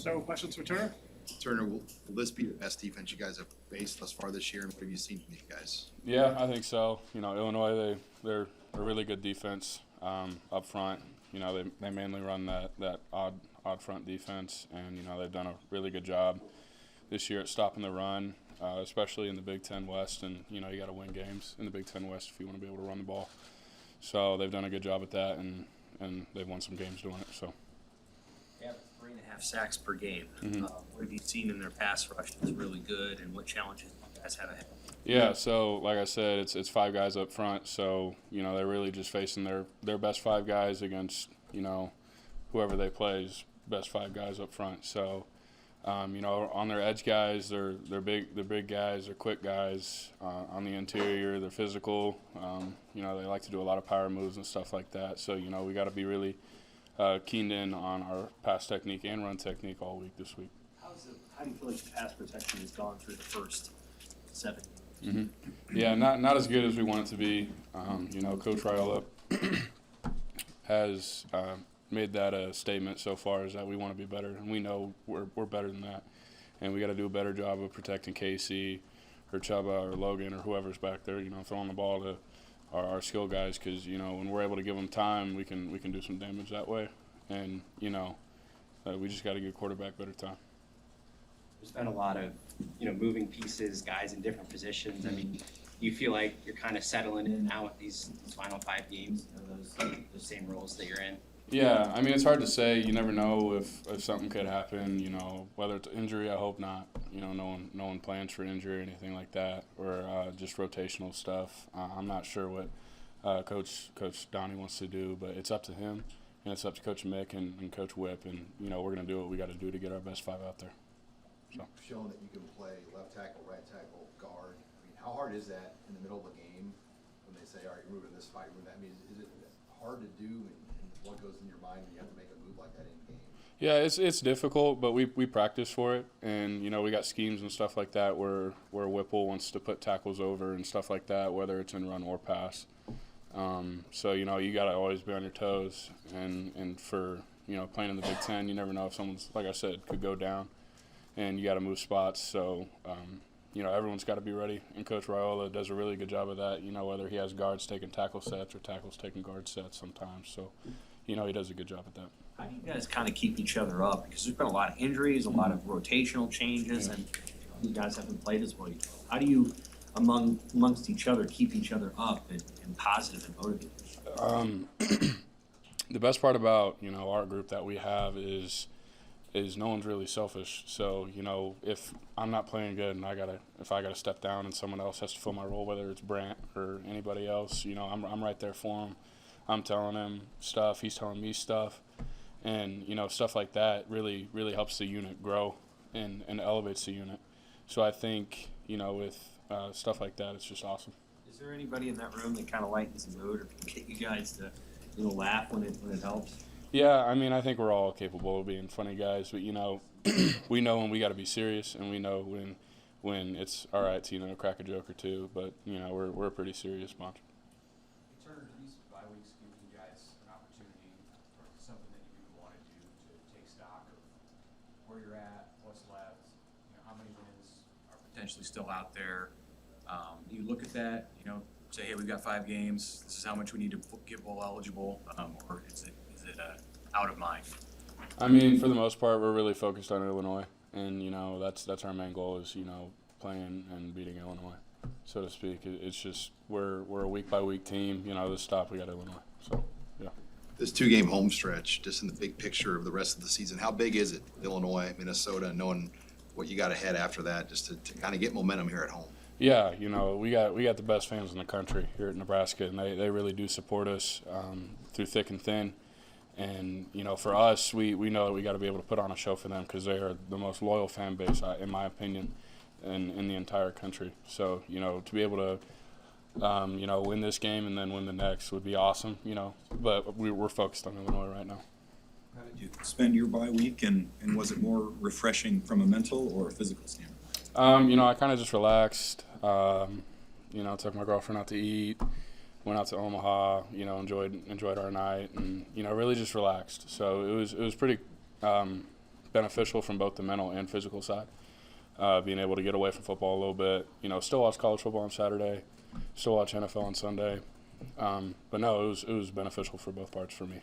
Start with questions for Turner. Turner, will this be the best defense you guys have faced thus far this year, and what have you seen from you guys? Yeah, I think so. Illinois, they're a really good defense up front. They mainly run that odd front defense, and they've done a really good job this year at stopping the run, especially in the Big Ten West. And you got to win games in the Big Ten West if you want to be able to run the ball. So they've done a good job at that, and they've won some games doing it. So. They have 3.5 sacks per game. Mm-hmm. What have you seen in their pass rush that's really good, and what challenges you guys have ahead? Yeah, so like I said, it's 5 guys up front. So they're really just facing their best 5 guys against whoever they play's best 5 guys up front. So on their edge guys, they're big guys, they're quick guys. On the interior, they're physical. They like to do a lot of power moves and stuff like that. So we got to be really keened in on our pass technique and run technique all week this week. How do you feel like the pass protection has gone through the first 7 games? Mm-hmm. Yeah, not as good as we want it to be. Coach Raiola has made that a statement so far, is that we want to be better, and we know we're better than that, and we got to do a better job of protecting Casey or Chuba or Logan or whoever's back there, throwing the ball to our skill guys, because when we're able to give them time, we can do some damage that way, and we just got to give quarterback better time. There's been a lot of moving pieces, guys in different positions. I mean, you feel like you're kind of settling in now with these final 5 games, those same roles that you're in. Yeah, I mean, it's hard to say. You never know if something could happen. Whether it's injury, I hope not. No one plans for injury or anything like that, or just rotational stuff. I'm not sure what Coach Donnie wants to do, but it's up to him, and it's up to Coach Mick and Coach Whip, and we're gonna do what we got to do to get our best 5 out there. So. You've shown that you can play left tackle, right tackle, guard. I mean, how hard is that in the middle of a game when they say, all right, you're moving this fight? I mean, is it hard to do, and what goes in your mind when you have to make a move like that in game? Yeah, it's difficult, but we practice for it, and we got schemes and stuff like that where Whipple wants to put tackles over and stuff like that, whether it's in run or pass. So you got to always be on your toes, and for playing in the Big Ten, you never know if someone's, like I said, could go down, and you got to move spots. So everyone's got to be ready, and Coach Raiola does a really good job of that. Whether he has guards taking tackle sets or tackles taking guard sets sometimes. So he does a good job at that. How do you guys kind of keep each other up? Because there's been a lot of injuries, a lot of rotational changes, and you guys haven't played as well. How do you, amongst each other, keep each other up and positive and motivated? The best part about our group that we have is no one's really selfish. So if I'm not playing good and if I gotta step down and someone else has to fill my role, whether it's Brant or anybody else, I'm right there for him. I'm telling him stuff, he's telling me stuff, and stuff like that really helps the unit grow and elevates the unit. So I think with stuff like that, it's just awesome. Is there anybody in that room that kind of lightens the mood or can get you guys to laugh when it helps? Yeah, I mean, I think we're all capable of being funny guys, but we know when we got to be serious, and we know when it's all right to crack a joke or two. But we're a pretty serious bunch. Turner, do these bye weeks give you guys an opportunity or something that you want to do to take stock of where you're at, what's left, how many wins are potentially still out there? You look at that, say, hey, we've got 5 games. This is how much we need to get bowl eligible, or is it out of mind? I mean, for the most part, we're really focused on Illinois, and that's our main goal is playing and beating Illinois, so to speak. It's just we're a week by week team. This stop we got Illinois, so yeah. This 2-game home stretch, just in the big picture of the rest of the season, how big is it? Illinois, Minnesota, knowing what you got ahead after that, just to kind of get momentum here at home. Yeah, we got the best fans in the country here at Nebraska, and they really do support us through thick and thin. And for us, we know that we got to be able to put on a show for them because they are the most loyal fan base, in my opinion, in the entire country. So to be able to win this game and then win the next would be awesome. But we're focused on Illinois right now. How did you spend your bye week, and was it more refreshing from a mental or a physical standpoint? I kind of just relaxed. Took my girlfriend out to eat, went out to Omaha. Enjoyed our night, and really just relaxed. So it was pretty beneficial from both the mental and physical side. Being able to get away from football a little bit, still watch college football on Saturday, still watch NFL on Sunday. But no, it was beneficial for both parts for me.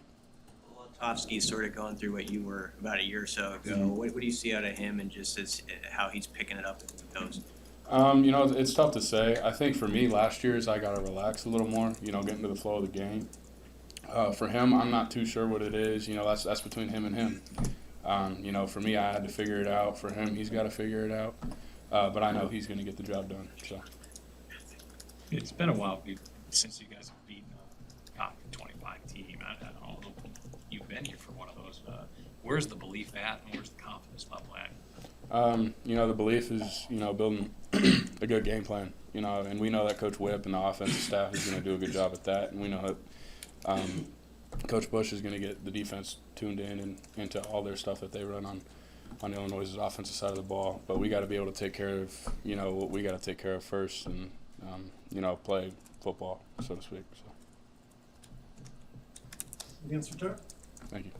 Tofsky's sort of going through what you were about a year or so ago. Mhm. What do you see out of him and just how he's picking it up as he goes? It's tough to say. I think for me last year is I got to relax a little more, get into the flow of the game. For him, I'm not too sure what it is. That's between him and him. For me, I had to figure it out. For him, he's got to figure it out. But I know he's going to get the job done. So It's been a while since you guys have beaten a top 25 team. I don't know if you've been here for one of those. Where's the belief at, and where's the confidence level at? The belief is, building a good game plan, and we know that Coach Whipp and the offensive staff is going to do a good job at that, and we know that Coach Bush is going to get the defense tuned in and into all their stuff that they run on Illinois' offensive side of the ball. But we got to be able to take care of, what we got to take care of first, and play football, so to speak. So. Against return? Thank you.